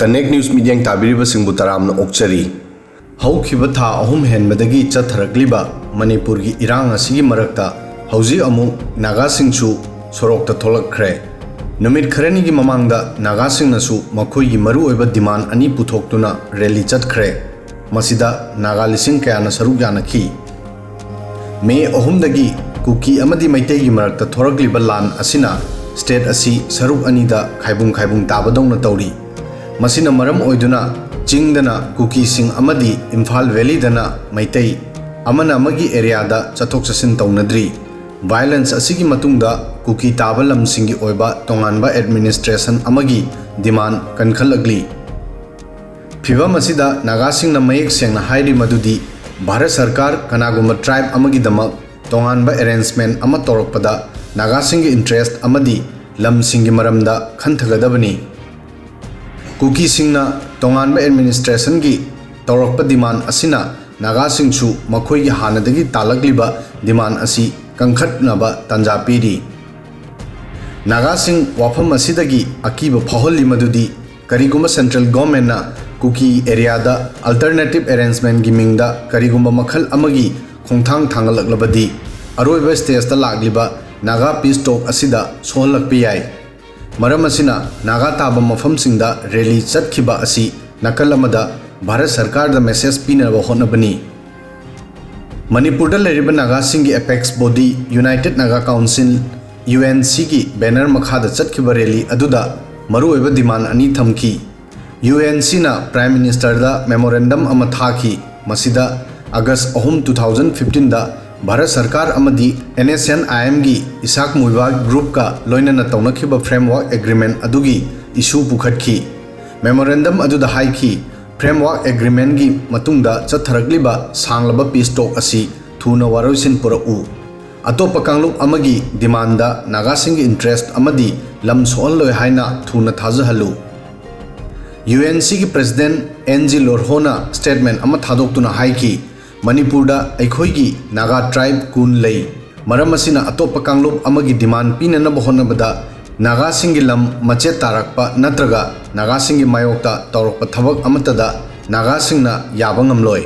Connect news media ताबीरिबसिंगबु तरामना ओक्चरी हौखिबा था अहुम हेनबदगी चथरक्लिबा मणिपुर की इरांग असिगी मरक्ता हौजी अमु नागासिंगसु सोरोक्ता थोलक्ख्रे नुमित खरनिगी ममांगदा नागासिंगनसु मखोइगी मरुओइबा demand अनि पुथोक्तुना रैली चथख्रे मसिदा नागा लिसिंग कयाना सरुक यानखी मे अहुमदगी कुकी अमदी मैतेगी मरक्ता थोरक्लिबा लान असिना स्टेट असी सरुक अनिदा खाइबुंग ताबदौना तौरी मसिना मरम ओइदुना चिंगदना कुकी सिंग अमदी इम्फाल वैली दना मैतै अमना अमगी एरियादा चथोक चसिन तौनद्री वायलेंस असिगी मतुंगदा कुकी ताबा लमसिंगी ओइबा तोंगानबा एडमिनिस्ट्रेशन अमगी डिमांड कनखलगली फिबम असिदा नागासिंगना मयेक सेंगना हाइरि मदुदी भारत सरकार कनागुम्बा ट्राइब अमगी दमक तोंगानबा अरेंजमेंट अमा तौरकपदा नागासिंगी इंटरेस्ट अमदी लमसिंगी मरमदा खंथगदबनी कुकी सिंगना तोंगानबा एडमिनिस्ट्रेशन की तौरकप डिमांड असिना नागासिंगसु मखोइगी हानदगी तालकलिबा डिमांड असी कंखटनबा तंजा पीरी नागासिंग वाफम असिदगी अकीब फहली मदुदी करिगुम्बा सेंट्रल गवर्नमेंटना कुकी एरियादा अल्टरनेटिव अरेंजमेंट की मिंगदा करिगुम्बा मखल अमगी खोंथांग थांगलकलबदी अरोइबा स्टेजदा लागलिबा नागा पीस टॉक असिदा सोहलकपि याय मरम असिना नागा ताबा मफमसिंगदा रैली चतखिबा असी नकल अमदा भारत सरकार दा मेसेज पीनबा होनबनी मणिपुर लेरिबा नागासिंगी apex body united Naga council UNC की बैनर मखादा चतखिबा रैली अदुदा मरुओइबा डिमांड अनि थमखी UNC ना प्राइम मिनिस्टर दा मेमोरेंडम अमा थाखी मसिदा अगस्त 2015 दा भारत सरकार अमदी NSNIM की इसाक मुइबा ग्रुप का लोइनना तौनखिबा फ्रेमवर्क एग्रीमेंट अदुगी इशू पुखटखी मेमोरेंडम अदुदा हाइखी फ्रेमवर्क एग्रीमेंट की मतुंगदा चथरक्लिबा सांगलबा पीस टॉक असी थुना वारोइसिन पुरउ अतोप कांगलुप अमगी डिमांडा नागासिंग इंटरेस्ट अमदी लम सोहलोय हाइना थुना थाजहलु UNC की प्रेसिडेंट NG लोरहोना स्टेटमेंट अमा थादोक्तुना हाइखी मणिपुरदा अखोइगी नागा ट्राइब कुन लई मरम असिना अतोप कांगलुप अमगी डिमांड पीननब होनबदा नागासिंगी लम मचे तारकपा नत्रगा नागासिंगी मायोक्ता तौरकपा थबक अमतदा नागासिंगना याबा ngamloi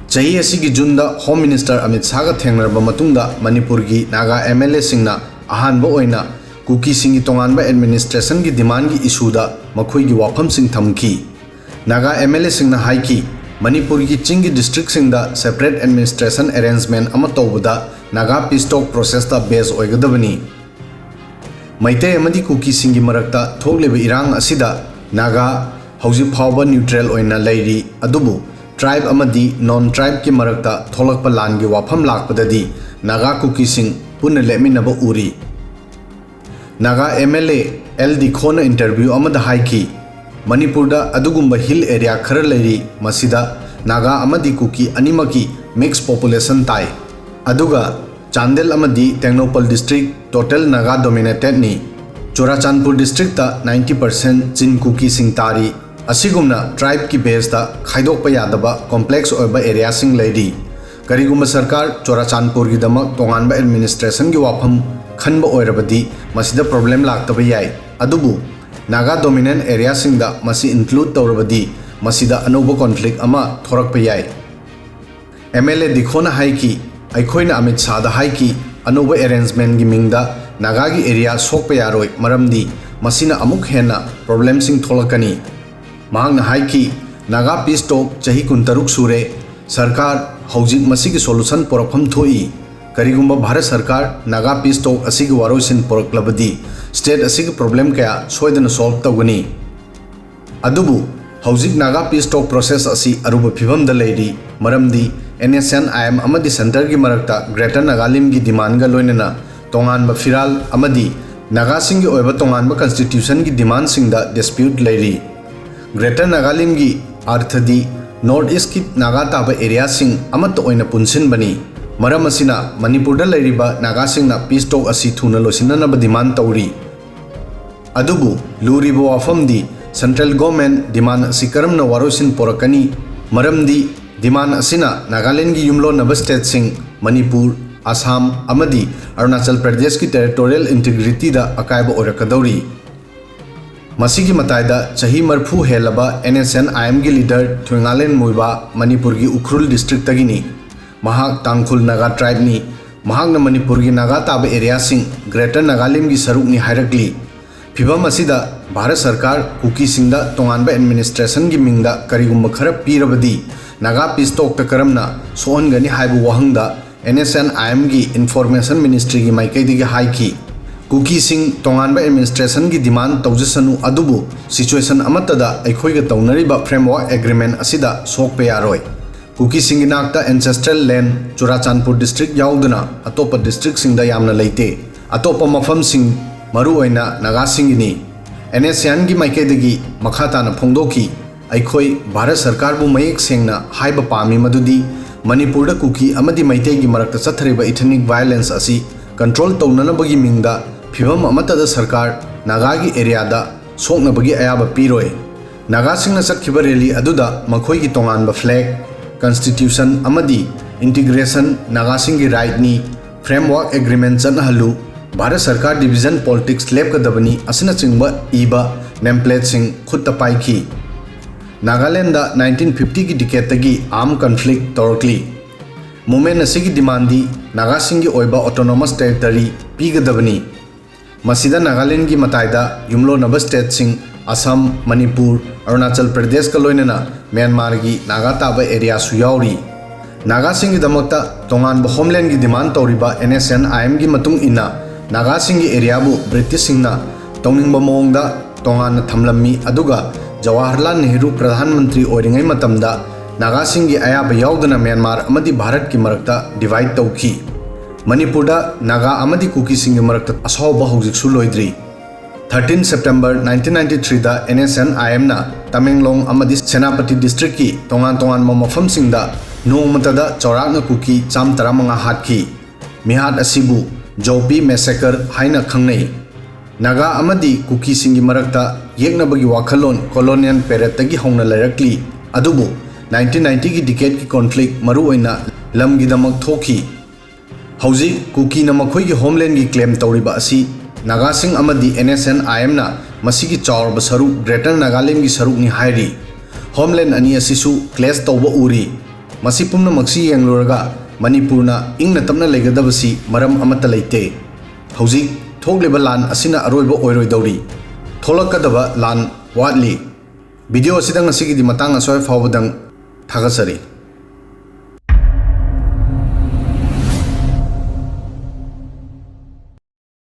चही असिगी जुनदा होम मिनिस्टर अमित शाह थेंगनरबा मतुंगदा मणिपुर की नागा MLA सिंगना अहानबा ओइना कुकी सिंगी तोंगानबा एडमिनिस्ट्रेशन की डिमांड की इशूदा मखोइगी वाफम सिंग थमखी नागा MLA सिंगना हाइकी मणिपुर की चिंगी डिस्ट्रिक्ट सिंगदा सेपरेट एडमिनिस्ट्रेशन अरेंजमेंट अमा तौबदा नागा पीस टॉक प्रोसेस ता बेस ओइगदबनी मैते अमदी कुकी सिंगी मरक्ता थोगलेबा इरांग असिदा नागा हौजी फावबा न्यूट्रल ओइना लैरी अदुबु ट्राइब अमदी नॉन ट्राइब की मरक्ता थोलकपा लानगी वाफम लाकपददी नागा कुकी सिंग पुन लेमिनबा उरी नागा MLA L दिखोना इंटरव्यू अमदा हाइकी मणिपुरदा अदुगुम्बा हिल एरिया खर लेरी मसिदा नागा अमदी कुकी अनिमकी मिक्स पॉपुलेशन ताई अदुगा चांदेल अमदी टेक्नोपल डिस्ट्रिक्ट टोटल नागा डोमिनेटेड नि चुराचांदपुर डिस्ट्रिक्ट 90% चिन कुकी सिंग तारी असिगुमना ट्राइब की बेस ता खाइदोकपा यादबा कॉम्प्लेक्स ओइबा एरिया सिंग लेरी करिगुम्बा सरकार चुराचांदपुर की दमक तोंगानबा एडमिनिस्ट्रेशन की वाफम खनबा ओइरबदी मसिदा प्रॉब्लम लाक्तबा याय अदुबु नागा डोमिनेंट एरिया सिंगदा मसी इंक्लूड तौरबदी मसिदा अनोबा कॉन्फ्लिक्ट अमा थोरकपा याय MLA दिखोना हाइकी अखोइना अमित शाह हाइकी अनोबा अरेंजमेंट की मिंगदा नागा की एरिया सोकपा यारोय मरमदी मसिना अमुक हेना प्रॉब्लम सिंग थोलकनी मांगना हाइकी नागा पीस टॉक चही 13 सूरे सरकार हौजिक मसिगी सोल्यूशन पोरफम थोई करिगुम्बा भारत सरकार नागा पीस टॉक असिगी वारोइसिन पोरक्लबदी स्टेट असिगी प्रॉब्लम कया सोइदना सॉल्व तौगनी अदुबु हौजिक नागा पीस टॉक प्रोसेस असी अरुबा फिबम द लेरी मरमदी NSNIM अमदी सेंटर की मरक्ता ग्रेटर नागालिम की डिमांड गा लोइनना तोंगानबा फिराल अमदी नागासिंग की ओइबा तोंगानबा कॉन्स्टिट्यूशन की डिमांड सिंगदा डिस्प्यूट लेरी ग्रेटर नागालिम की अर्थदी नॉर्थ ईस्ट की नागा ताबा एरिया सिंग अमत ओइना पुनसिन बनी मरम असिना मणिपुरदा लेरिबा नागासिंगना पीस टॉक असी थुना लोसिननबा डिमांड तौरी अदुबु लूरिबा वाफमदी सेंट्रल गवर्नमेंट डिमांड असी करमना वारोसिन पोरकनी मरमदी डिमांड असिना नागालैंड की युमलोनबा स्टेट सिंग मणिपुर असम अमदी अरुणाचल प्रदेश की टेरिटोरियल इंटीग्रिटी दा अकायबा ओरकदौरी मसीगी मतायदा चही मरफू हेलबा NSNIM की लीडर थुंगालेन मुइबा मणिपुर की उखरुल डिस्ट्रिक्ट तगिनी महाक तांगखुल नागा ट्राइब नी महाक मणिपुर की नागा ताब एरिया सिंह ग्रेटर नागालैंड की सरुक नी हायरकली फिबम असिदा भारत सरकार कुकी सिंगदा तोंगानबा एडमिनिस्ट्रेशन की मिंगदा करिगुम खर पीरबदी नागा पीसटोक करमना सोहनगनी हाइबु वहंगदा NSNIM की इन्फॉर्मेशन मिनिस्ट्री की माइकैदगी हाइकी कुकी सिंह तोंगानबा एडमिनिस्ट्रेशन की डिमांड तौजसनु अदुबु सिचुएशन अमतदा अखोइगा तौनरिबा फ्रेमवर्क एग्रीमेंट असिदा सोकपे यारोय कुकी सिंह की नाकता एंसेस्ट्रल लैंड चुराचांदपुर डिस्ट्रिक्ट याउदना अतोप डिस्ट्रिक्ट सिंगदा यामना लेते अतोप मफम सिंह मरुओइना नागा सिंगनी NSN की माइकैदगी मखाताना फोंदोकी अखोई भारत सरकार बु मयेक सेंगना हाइबा पामी मदुदी मणिपुर कुकी अमदी मैतै की मरक्ता चथरिबा इथनिक वायलेंस असी कंट्रोल तौननबगी मिंगदा फिबम अमतदा सरकार नागा की एरियादा सोकनबगी अयाबा पीरोय नागा सिंगना चतखिबा रैली अदुदा मखोई की तोंगानबा फ्लैग कॉन्स्टिट्यूशन अमदी इंटीग्रेशन नागा सिंह की राइट नी फ्रेमवर्क एग्रीमेंट चनहलु भारत सरकार डिवीजन पॉलिटिक्स लेपकदबनी असिना चिंगबा इबा नेमप्लेट सिंह खुद पाइखी नागालैंड 1950 की डिकेट तगी आर्म कॉन्फ्लिक्ट तौरकली मूवमेंट असिगी डिमांडी नागा सिंह की ओइबा ऑटोनोमस टेरिटरी पीगदबनी मसीदा नागालैंड की मतायदा युमलोनबा स्टेट सिंह असम मणिपुर अरुणाचल प्रदेश का लोइनना म्यांमार की नागा ताबा एरिया सुयाउरी नागा सिंह की दमकता तोंगानबा होमलैंड की डिमांड तौरिबा NSNIM की मतुंग इना नागा सिंह की एरिया बु ब्रिटिश सिंहना तौनिंगबा मोंगदा तोंगान थमलम्मी अदुगा जवाहरलाल नेहरू प्रधानमंत्री ओइरिंगै मतमदा नागा सिंह की अयाबा याउदना म्यांमार अमदी भारत की मरक्ता डिवाइड तौखी मणिपुरदा नागा अमदी कुकी सिंह की मरक्ता असौबा हौजिकसु लोइद्री 13 सितंबर 1993 दा NSNIM ना तमेंगलोंग अमदी सेनापति डिस्ट्रिक्ट की तोंगान तोंगान मफम सिंहदा नोंगमतदा चौराकना कुकी 135 हाटकी मिहाट असिबु जोपी मैसेकर हाइना खंगनै नागा अमदी कुकी सिंह की मरक्ता येकनबगी वाखलोन कॉलोनियल पेरेड तगी हौना लैरकली अदुबु 1990 की डिकेड की कॉन्फ्लिक्ट मरुओइना लमगिदमक थोखी हौजी कुकी न मखोई होमलैंड की क्लेम तौरिबा असी नागा सिंह अमदी NSNIM ना मसीगी चाउरब सरुक ग्रेटर नागालैंड की सरुक नि हाइरी होमलैंड अनी असिसु क्लेश तौबा उरी मसी पुम्नमक्सी येंगलुरगा मणिपुरना इंगना तमना लेगदबसी मरम अमत लेते हौजी थोगलेबा लान असिना अरोइबा ओइरोइदौरी थोलकदबा लान वाटली video असिदा ngasi gi matang asoi fawbadang thagasari।